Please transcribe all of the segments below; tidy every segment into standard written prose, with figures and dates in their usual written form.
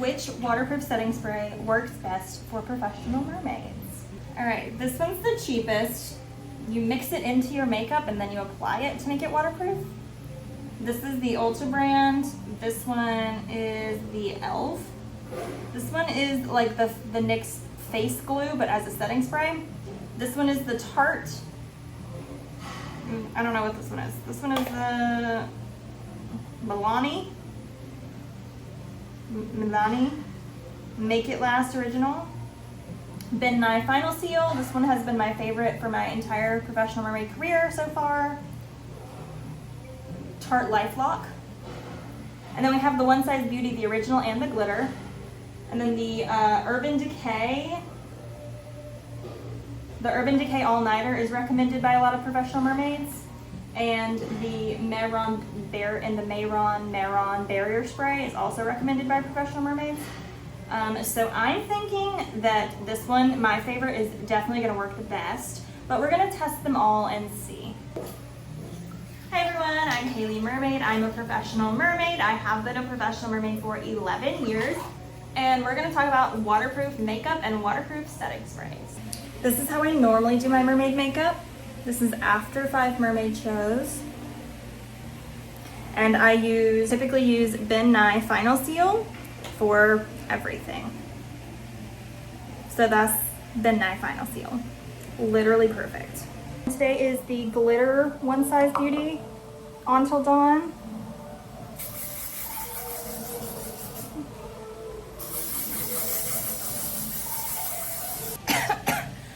which waterproof setting spray works best for professional mermaids. All right, this one's the cheapest. You mix it into your makeup and then you apply it to make it waterproof. This is the Ulta brand. This one is the e.l.f. This one is like the NYX face glue, but as a setting spray. This one is the Tarte. I don't know what this one is. This one is the Milani Make It Last Original. Ben Nye Final Seal. This one has been my favorite for my entire professional mermaid career so far. Tarte Lifelock. And then we have the One Size Beauty, the original and the glitter. And then the Urban Decay. The Urban Decay All Nighter is recommended by a lot of professional mermaids. And the Mehron Barrier Spray is also recommended by professional mermaids. So I'm thinking that this one, my favorite, is definitely gonna work the best, but we're gonna test them all and see. Hi everyone, I'm Haleymermaid. I'm a professional mermaid. I have been a professional mermaid for 11 years, and we're gonna talk about waterproof makeup and waterproof setting sprays. This is how I normally do my mermaid makeup. This is after 5 mermaid shows. And I typically use Ben Nye Final Seal for everything. So that's Ben Nye Final Seal. Literally perfect. Today is the glitter One Size Beauty Until Dawn.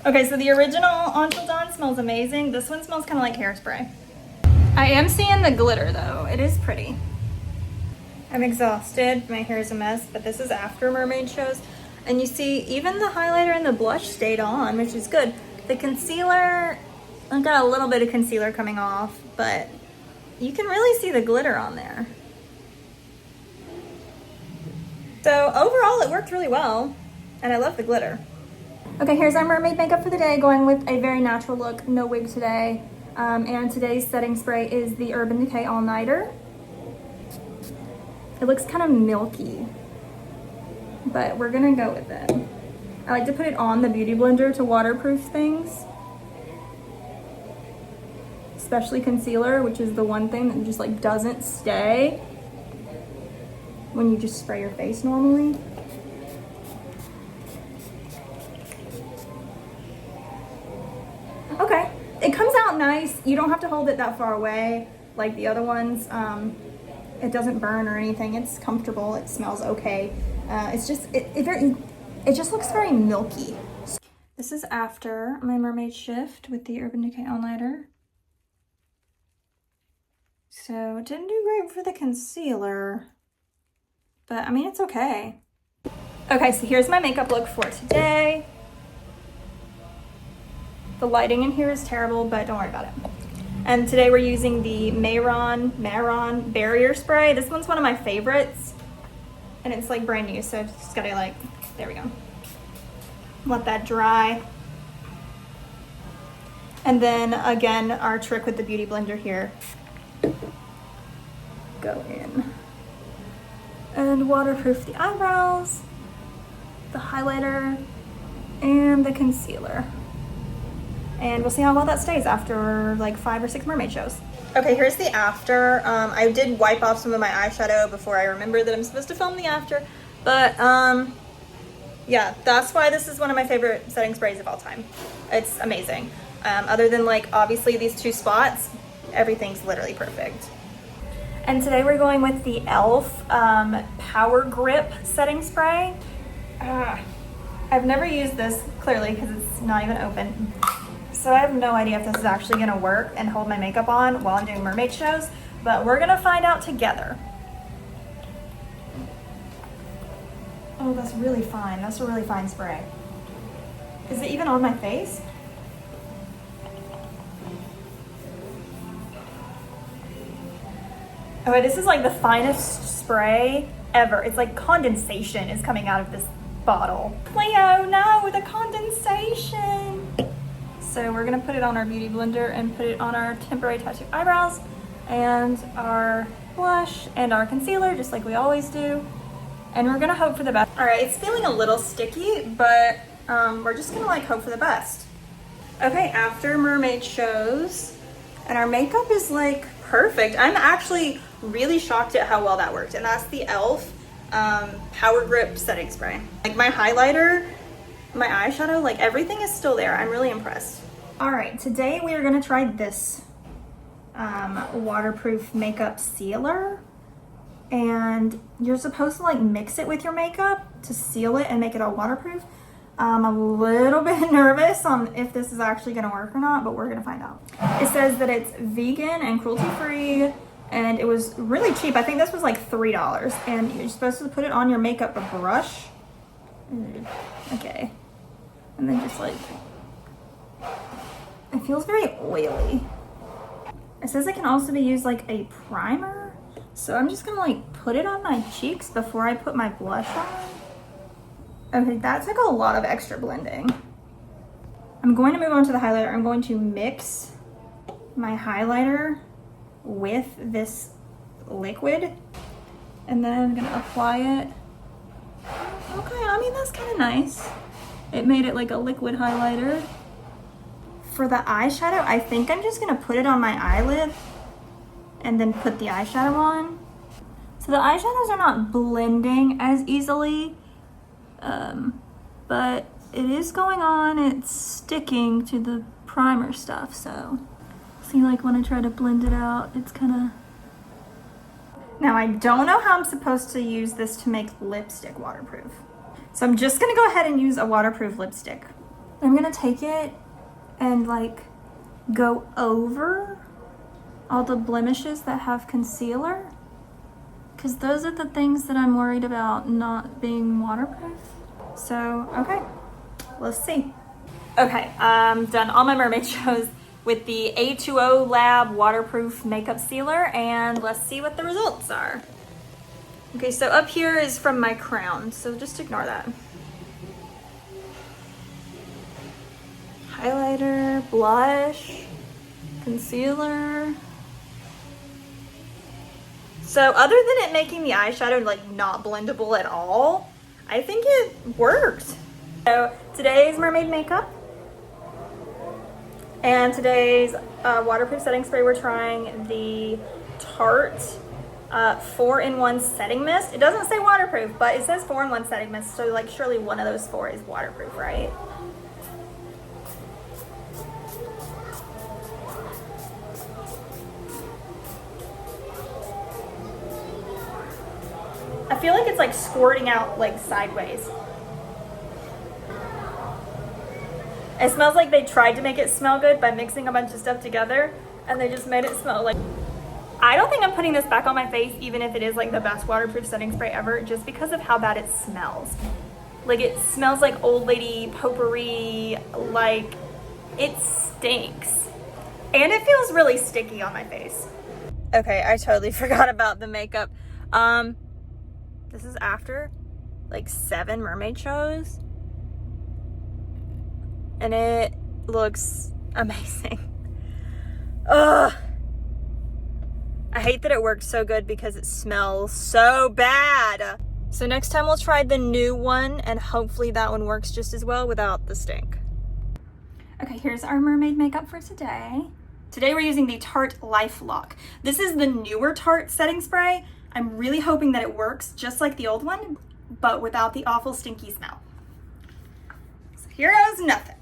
Okay, so the original Until Dawn smells amazing. This one smells kind of like hairspray. I am seeing the glitter though. It is pretty. I'm exhausted. My hair is a mess, but this is after mermaid shows. And you see, even the highlighter and the blush stayed on, which is good. The concealer, I've got a little bit of concealer coming off, but you can really see the glitter on there. So overall, it worked really well, and I love the glitter. Okay, here's our mermaid makeup for the day, going with a very natural look, no wig today. And today's setting spray is the Urban Decay All Nighter. It looks kind of milky, but we're gonna go with it. I like to put it on the beauty blender to waterproof things, especially concealer, which is the one thing that just like doesn't stay when you just spray your face normally. Okay, it comes out nice. You don't have to hold it that far away like the other ones. It doesn't burn or anything. It's comfortable. It smells okay. It's just, it just looks very milky. This is after my mermaid shift with the Urban Decay All Nighter. So it didn't do great for the concealer, but I mean, it's okay. Okay, so here's my makeup look for today. The lighting in here is terrible, but don't worry about it. And today we're using the Mehron Barrier Spray. This one's one of my favorites, and it's like brand new, so I've just gotta like, there we go. Let that dry. And then again, our trick with the beauty blender here. Go in and waterproof the eyebrows, the highlighter, and the concealer. And we'll see how well that stays after like 5 or 6 mermaid shows. Okay, here's the after. I did wipe off some of my eyeshadow before I remembered that I'm supposed to film the after. But yeah, that's why this is one of my favorite setting sprays of all time. It's amazing. Other than like obviously these 2 spots, everything's literally perfect. And today we're going with the e.l.f. Power Grip setting spray. I've never used this clearly because it's not even open. So I have no idea if this is actually gonna work and hold my makeup on while I'm doing mermaid shows, but we're gonna find out together. Oh, that's really fine. That's a really fine spray. Is it even on my face? Oh, this is like the finest spray ever. It's like condensation is coming out of this bottle. Leo, no, the condensation. So we're gonna put it on our beauty blender and put it on our temporary tattoo eyebrows and our blush and our concealer, just like we always do. and we're gonna hope for the best. All right, it's feeling a little sticky, but we're just gonna like hope for the best. Okay, after mermaid shows, and our makeup is like perfect. I'm actually really shocked at how well that worked, and that's the e.l.f. Power Grip Setting Spray. Like my highlighter, my eyeshadow, like everything is still there. I'm really impressed. All right, today we are gonna try this waterproof makeup sealer, and you're supposed to like mix it with your makeup to seal it and make it all waterproof. I'm a little bit nervous on if this is actually gonna work or not, but we're gonna find out. It says that it's vegan and cruelty-free, and it was really cheap. I think this was like $3, and you're supposed to put it on your makeup brush. Okay. And then just like, it feels very oily. It says it can also be used like a primer. So I'm just gonna like put it on my cheeks before I put my blush on. Okay, that took a lot of extra blending. I'm going to move on to the highlighter. I'm going to mix my highlighter with this liquid, and then I'm gonna apply it. Okay, I mean, that's kind of nice. It made it like a liquid highlighter. For the eyeshadow, I think I'm just gonna put it on my eyelid and then put the eyeshadow on. So the eyeshadows are not blending as easily, but it is going on. It's sticking to the primer stuff, so see, like when I try to blend it out, it's kind of... Now I don't know how I'm supposed to use this to make lipstick waterproof. So I'm just gonna go ahead and use a waterproof lipstick. I'm gonna take it and like go over all the blemishes that have concealer, because those are the things that I'm worried about not being waterproof. So, okay, let's see. Okay, I'm done all my mermaid shows with the A2O Lab waterproof makeup sealer, and let's see what the results are. Okay, so up here is from my crown, so just ignore that. Highlighter, blush, concealer. So other than it making the eyeshadow like not blendable at all, I think it worked. So today's mermaid makeup and today's waterproof setting spray, we're trying the Tarte 4-in-1 setting mist. It doesn't say waterproof, but it says 4-in-1 setting mist, so like surely one of those 4 is waterproof, right? I feel like it's like squirting out like sideways. It smells like they tried to make it smell good by mixing a bunch of stuff together, and they just made it smell like... I don't think I'm putting this back on my face, even if it is like the best waterproof setting spray ever, just because of how bad it smells. Like it smells like old lady potpourri, like it stinks. And it feels really sticky on my face. Okay, I totally forgot about the makeup. This is after like 7 mermaid shows, and it looks amazing. Ugh. I hate that it works so good because it smells so bad. So next time we'll try the new one, and hopefully that one works just as well without the stink. Okay, here's our mermaid makeup for today. Today we're using the Tarte Life Lock. This is the newer Tarte setting spray. I'm really hoping that it works just like the old one, but without the awful stinky smell. So here goes nothing.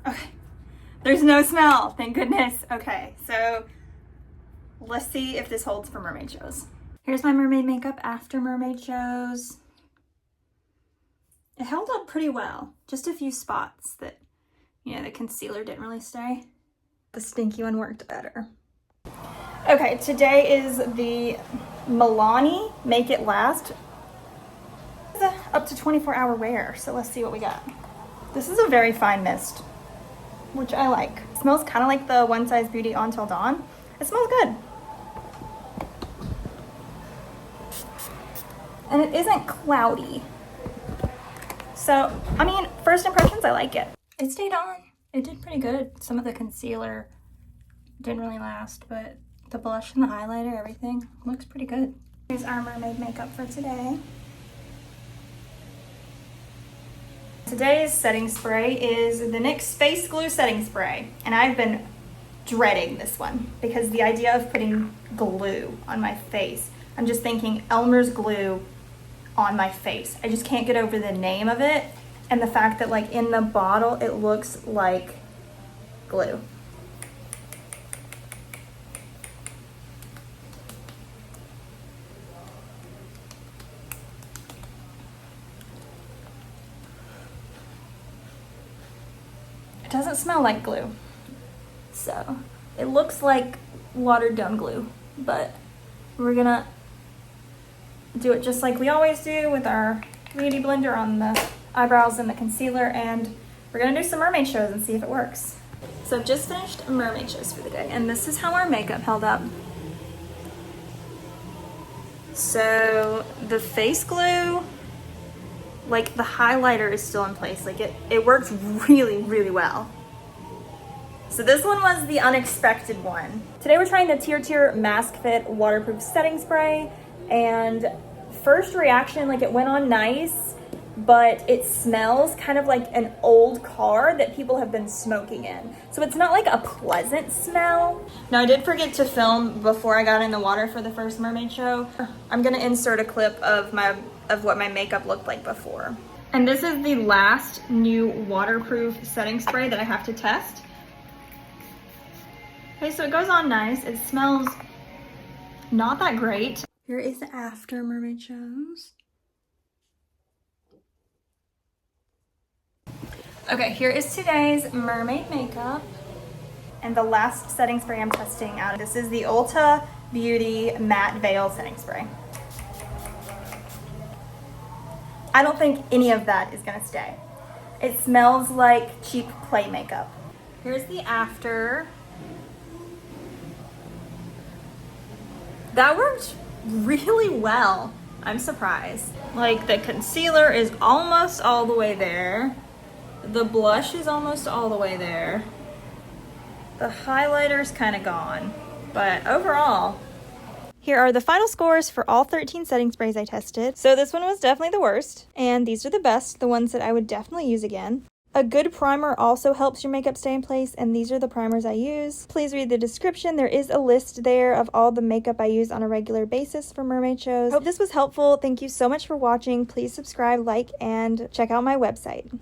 Okay, there's no smell, thank goodness. Okay, so let's see if this holds for mermaid shows. Here's my mermaid makeup after mermaid shows. It held up pretty well, just a few spots that, you know, the concealer didn't really stay. The stinky one worked better. Okay, today is the Milani Make It Last. It's up to 24-hour wear, so let's see what we got. This is a very fine mist, which I like. It smells kind of like the One Size Beauty Until Dawn. It smells good. And it isn't cloudy. So, I mean, first impressions, I like it. It stayed on. It did pretty good. Some of the concealer didn't really last, but the blush and the highlighter, everything looks pretty good. Here's our mermaid makeup for today. Today's setting spray is the NYX Face Glue Setting Spray, and I've been dreading this one because the idea of putting glue on my face, I'm just thinking Elmer's glue on my face. I just can't get over the name of it and the fact that like in the bottle it looks like glue. It doesn't smell like glue, so it looks like watered down glue, but we're gonna do it just like we always do with our beauty blender on the eyebrows and the concealer, and we're gonna do some mermaid shows and see if it works. So I've just finished mermaid shows for the day, and this is how our makeup held up. So the face glue, like the highlighter is still in place. Like it works really, really well. So this one was the unexpected one. Today we're trying the TirTir Mask Fit Waterproof Setting Spray, and first reaction, like it went on nice, but it smells kind of like an old car that people have been smoking in. So it's not like a pleasant smell. Now I did forget to film before I got in the water for the first mermaid show. I'm gonna insert a clip of what my makeup looked like before. And this is the last new waterproof setting spray that I have to test. Okay, so it goes on nice. It smells not that great. Here is the after mermaid shows. Okay, here is today's mermaid makeup. And the last setting spray I'm testing out. This is the Ulta Beauty Matte Veil Setting Spray. I don't think any of that is gonna stay. It smells like cheap play makeup. Here's the after. That worked really well. I'm surprised. Like the concealer is almost all the way there. The blush is almost all the way there. The highlighter's kind of gone, but overall. Here are the final scores for all 13 setting sprays I tested. So this one was definitely the worst, and these are the best, the ones that I would definitely use again. A good primer also helps your makeup stay in place, and these are the primers I use. Please read the description. There is a list there of all the makeup I use on a regular basis for mermaid shows. Hope this was helpful. Thank you so much for watching. Please subscribe, like, and check out my website.